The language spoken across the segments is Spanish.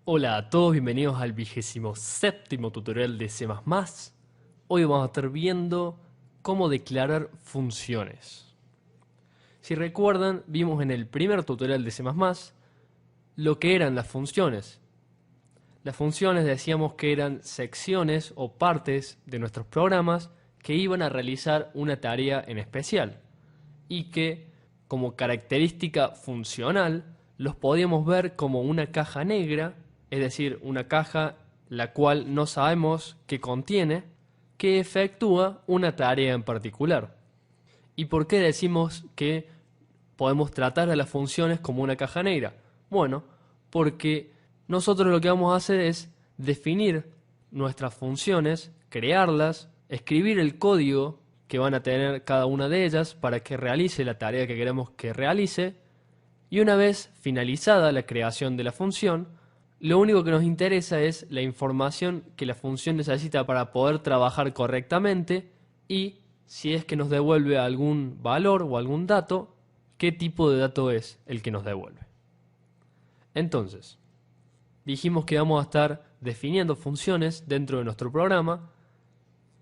Hola a todos, bienvenidos al 27º tutorial de C++. Hoy vamos a estar viendo cómo declarar funciones. Si recuerdan, vimos en el primer tutorial de C++ lo que eran las funciones. Las funciones decíamos que eran secciones o partes de nuestros programas que iban a realizar una tarea en especial y que, como característica funcional, los podíamos ver como una caja negra, es decir, una caja la cual no sabemos qué contiene, que efectúa una tarea en particular. ¿Y por qué decimos que podemos tratar a las funciones como una caja negra? Bueno, porque nosotros lo que vamos a hacer es definir nuestras funciones, crearlas, escribir el código que van a tener cada una de ellas para que realice la tarea que queremos que realice, y una vez finalizada la creación de la función, lo único que nos interesa es la información que la función necesita para poder trabajar correctamente y, si es que nos devuelve algún valor o algún dato, qué tipo de dato es el que nos devuelve. Entonces, dijimos que vamos a estar definiendo funciones dentro de nuestro programa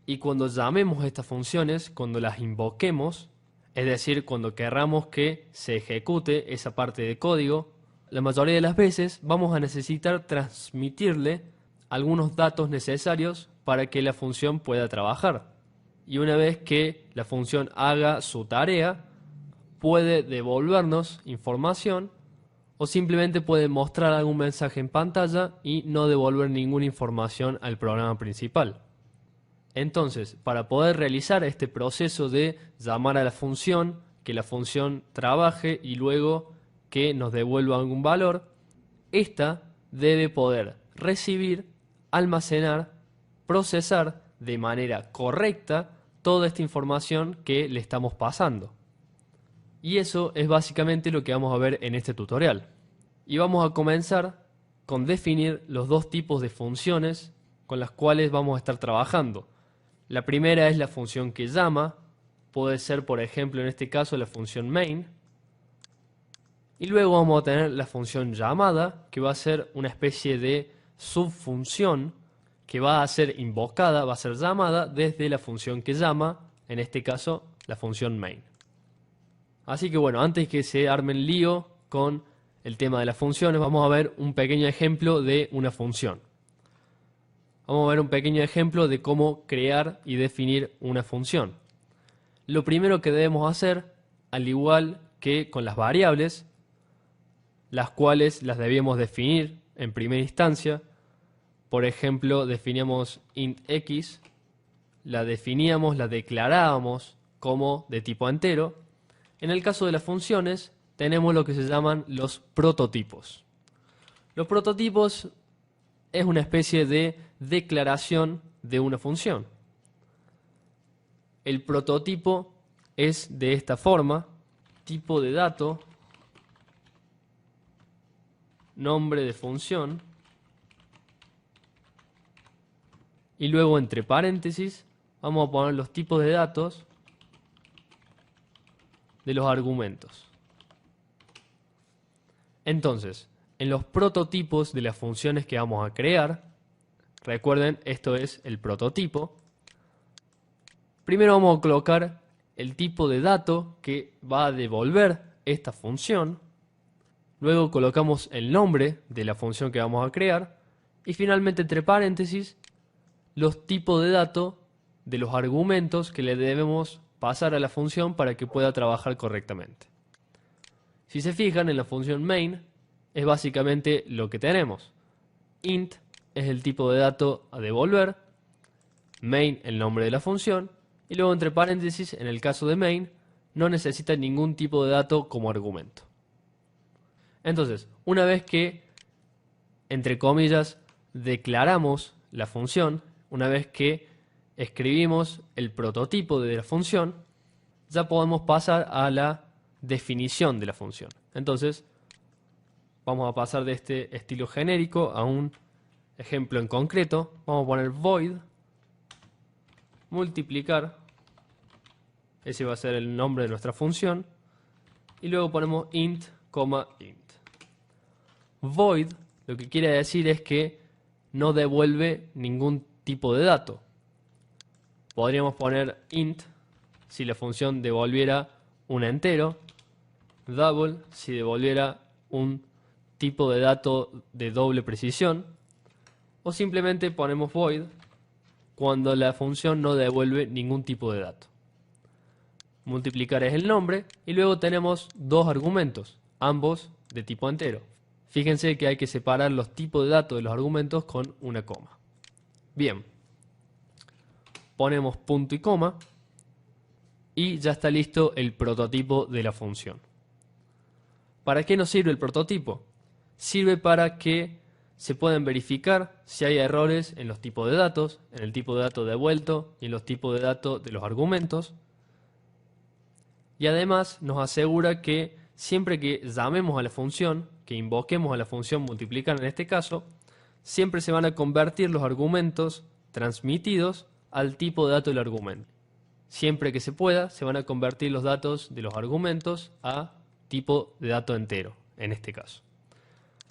y cuando llamemos a estas funciones, cuando las invoquemos, es decir, cuando querramos que se ejecute esa parte de código, la mayoría de las veces vamos a necesitar transmitirle algunos datos necesarios para que la función pueda trabajar. Y una vez que la función haga su tarea, puede devolvernos información o simplemente puede mostrar algún mensaje en pantalla y no devolver ninguna información al programa principal. Entonces, para poder realizar este proceso de llamar a la función, que la función trabaje y luego que nos devuelva algún valor, esta debe poder recibir, almacenar, procesar de manera correcta toda esta información que le estamos pasando. Y eso es básicamente lo que vamos a ver en este tutorial. Y vamos a comenzar con definir los dos tipos de funciones con las cuales vamos a estar trabajando. La primera es la función que llama, puede ser por ejemplo en este caso la función main. Y luego vamos a tener la función llamada, que va a ser una especie de subfunción que va a ser invocada, va a ser llamada desde la función que llama, en este caso la función main. Así que bueno, antes que se arme el lío con el tema de las funciones, vamos a ver un pequeño ejemplo de una función. Vamos a ver un pequeño ejemplo de cómo crear y definir una función. Lo primero que debemos hacer, al igual que con las variables, las cuales las debíamos definir en primera instancia, por ejemplo, definíamos int x, la definíamos, la declarábamos como de tipo entero. En el caso de las funciones, tenemos lo que se llaman los prototipos. Los prototipos es una especie de declaración de una función. El prototipo es de esta forma: tipo de dato, nombre de función, y luego entre paréntesis vamos a poner los tipos de datos de los argumentos. Entonces, en los prototipos de las funciones que vamos a crear, recuerden, esto es el prototipo. Primero vamos a colocar el tipo de dato que va a devolver esta función. Luego colocamos el nombre de la función que vamos a crear. Y finalmente, entre paréntesis, los tipos de dato de los argumentos que le debemos pasar a la función para que pueda trabajar correctamente. Si se fijan, en la función main es básicamente lo que tenemos. Int es el tipo de dato a devolver, main el nombre de la función, y luego entre paréntesis, en el caso de main, no necesita ningún tipo de dato como argumento. Entonces, una vez que, entre comillas, declaramos la función, una vez que escribimos el prototipo de la función, ya podemos pasar a la definición de la función. Entonces, vamos a pasar de este estilo genérico a un ejemplo en concreto. Vamos a poner void multiplicar, ese va a ser el nombre de nuestra función, y luego ponemos int, int. Void lo que quiere decir es que no devuelve ningún tipo de dato. Podríamos poner int si la función devolviera un entero, double si devolviera un tipo de dato de doble precisión, o simplemente ponemos void cuando la función no devuelve ningún tipo de dato. Multiplicar es el nombre y luego tenemos dos argumentos, ambos de tipo entero. Fíjense que hay que separar los tipos de datos de los argumentos con una coma. Bien, ponemos punto y coma y ya está listo el prototipo de la función. ¿Para qué nos sirve el prototipo? Sirve para que se puedan verificar si hay errores en los tipos de datos, en el tipo de dato devuelto y en los tipos de datos de los argumentos. Y además nos asegura que siempre que llamemos a la función, que invoquemos a la función multiplicar en este caso, siempre se van a convertir los argumentos transmitidos al tipo de dato del argumento. Siempre que se pueda, se van a convertir los datos de los argumentos a tipo de dato entero, en este caso.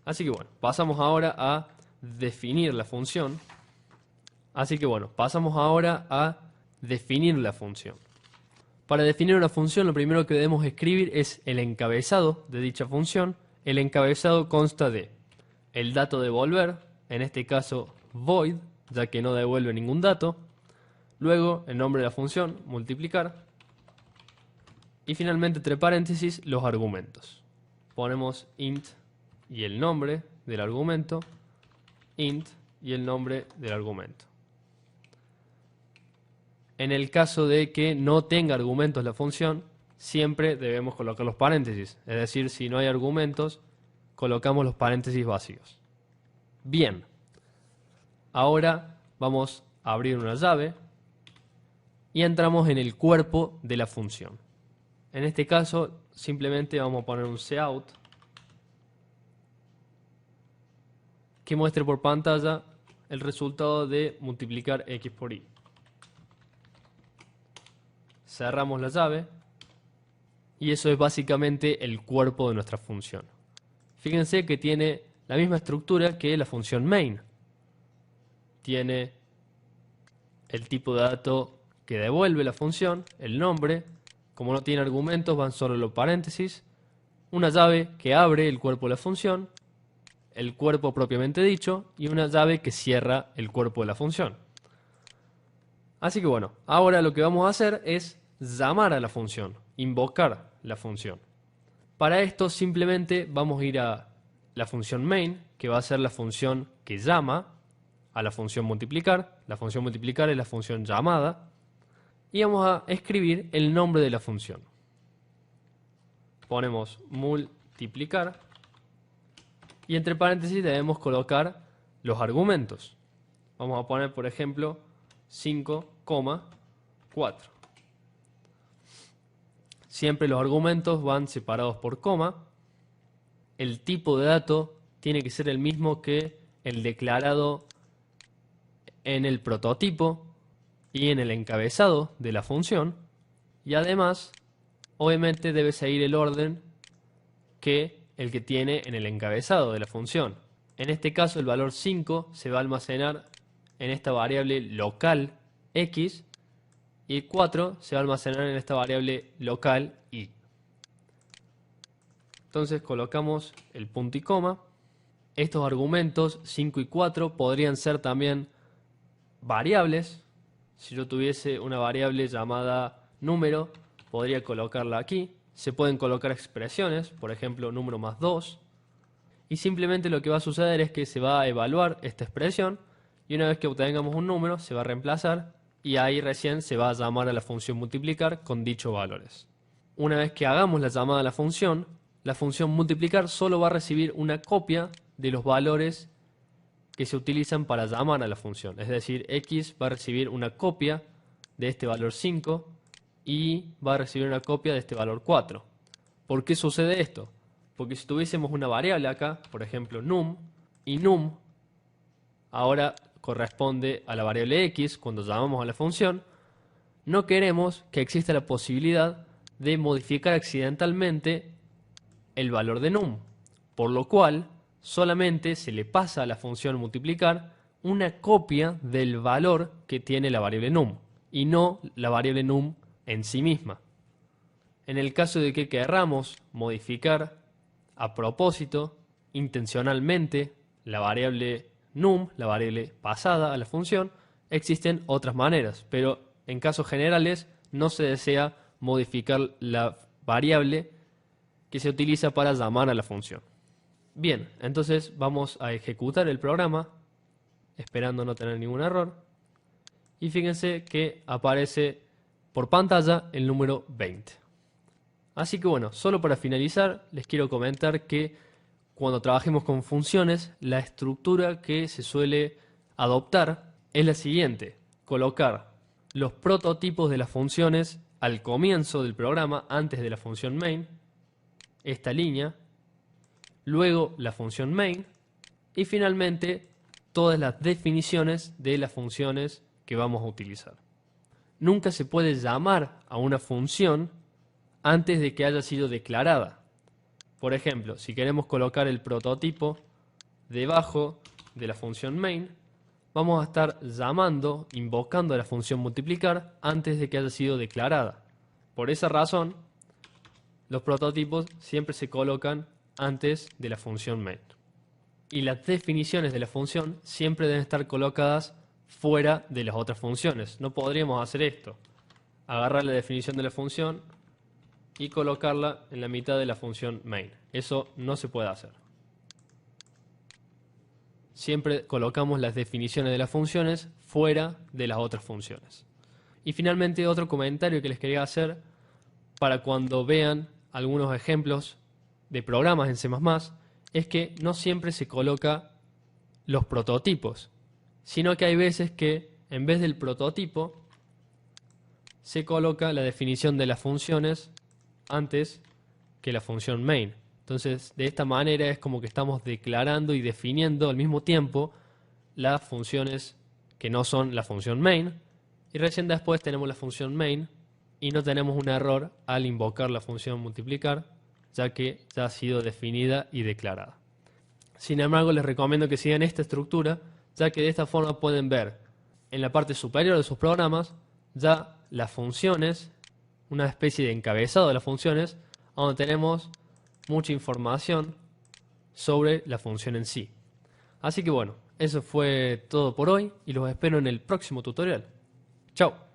Así que bueno, pasamos ahora a definir la función. Para definir una función, lo primero que debemos escribir es el encabezado de dicha función. El encabezado consta de el dato devolver, en este caso void, ya que no devuelve ningún dato. Luego el nombre de la función, multiplicar. Y finalmente, entre paréntesis, los argumentos. Ponemos int y el nombre del argumento, int y el nombre del argumento. En el caso de que no tenga argumentos la función, siempre debemos colocar los paréntesis. Es decir, si no hay argumentos, colocamos los paréntesis vacíos. Bien, ahora vamos a abrir una llave y entramos en el cuerpo de la función. En este caso, simplemente vamos a poner un cout que muestre por pantalla el resultado de multiplicar x por y. Cerramos la llave y eso es básicamente el cuerpo de nuestra función. Fíjense que tiene la misma estructura que la función main. Tiene el tipo de dato que devuelve la función, el nombre. Como no tiene argumentos, van solo los paréntesis. Una llave que abre el cuerpo de la función, el cuerpo propiamente dicho, y una llave que cierra el cuerpo de la función. Así que bueno, ahora lo que vamos a hacer es llamar a la función, invocar la función. Para esto simplemente vamos a ir a la función main, que va a ser la función que llama a la función multiplicar. La función multiplicar es la función llamada. Y vamos a escribir el nombre de la función. Ponemos multiplicar y entre paréntesis debemos colocar los argumentos. Vamos a poner, por ejemplo, 5,4. Siempre los argumentos van separados por coma. El tipo de dato tiene que ser el mismo que el declarado en el prototipo y en el encabezado de la función. Y además, obviamente debe seguir el orden que el que tiene en el encabezado de la función. En este caso, el valor 5 se va a almacenar en esta variable local x y el 4 se va a almacenar en esta variable local y. Entonces colocamos el punto y coma. Estos argumentos 5 y 4 podrían ser también variables. Si yo tuviese una variable llamada número, podría colocarla aquí. Se pueden colocar expresiones, por ejemplo número más 2. Y simplemente lo que va a suceder es que se va a evaluar esta expresión y una vez que obtengamos un número se va a reemplazar y ahí recién se va a llamar a la función multiplicar con dichos valores. Una vez que hagamos la llamada a la función multiplicar solo va a recibir una copia de los valores que se utilizan para llamar a la función. Es decir, x va a recibir una copia de este valor 5 y va a recibir una copia de este valor 4. ¿Por qué sucede esto? Porque si tuviésemos una variable acá, por ejemplo num, y num ahora corresponde a la variable x cuando llamamos a la función, no queremos que exista la posibilidad de modificar accidentalmente el valor de num, por lo cual solamente se le pasa a la función multiplicar una copia del valor que tiene la variable num y no la variable num en sí misma. En el caso de que querramos modificar a propósito, intencionalmente, la variable num, la variable pasada a la función, existen otras maneras, pero en casos generales no se desea modificar la variable que se utiliza para llamar a la función. Bien, entonces vamos a ejecutar el programa, esperando no tener ningún error, y fíjense que aparece por pantalla el número 20. Así que bueno, solo para finalizar, les quiero comentar que cuando trabajemos con funciones, la estructura que se suele adoptar es la siguiente: colocar los prototipos de las funciones al comienzo del programa, antes de la función main, esta línea, luego la función main y finalmente todas las definiciones de las funciones que vamos a utilizar. Nunca se puede llamar a una función antes de que haya sido declarada. Por ejemplo, si queremos colocar el prototipo debajo de la función main, vamos a estar llamando, invocando a la función multiplicar antes de que haya sido declarada. Por esa razón, los prototipos siempre se colocan antes de la función main. Y las definiciones de la función siempre deben estar colocadas fuera de las otras funciones. No podríamos hacer esto: agarrar la definición de la función y colocarla en la mitad de la función main. Eso no se puede hacer. Siempre colocamos las definiciones de las funciones fuera de las otras funciones. Y finalmente, otro comentario que les quería hacer para cuando vean algunos ejemplos de programas en C++, es que no siempre se coloca los prototipos, sino que hay veces que en vez del prototipo se coloca la definición de las funciones antes que la función main. Entonces, de esta manera es como que estamos declarando y definiendo al mismo tiempo las funciones que no son la función main, y recién después tenemos la función main y no tenemos un error al invocar la función multiplicar, ya que ya ha sido definida y declarada. Sin embargo, les recomiendo que sigan esta estructura, ya que de esta forma pueden ver en la parte superior de sus programas ya las funciones, una especie de encabezado de las funciones, donde tenemos mucha información sobre la función en sí. Así que bueno, eso fue todo por hoy y los espero en el próximo tutorial. Chao.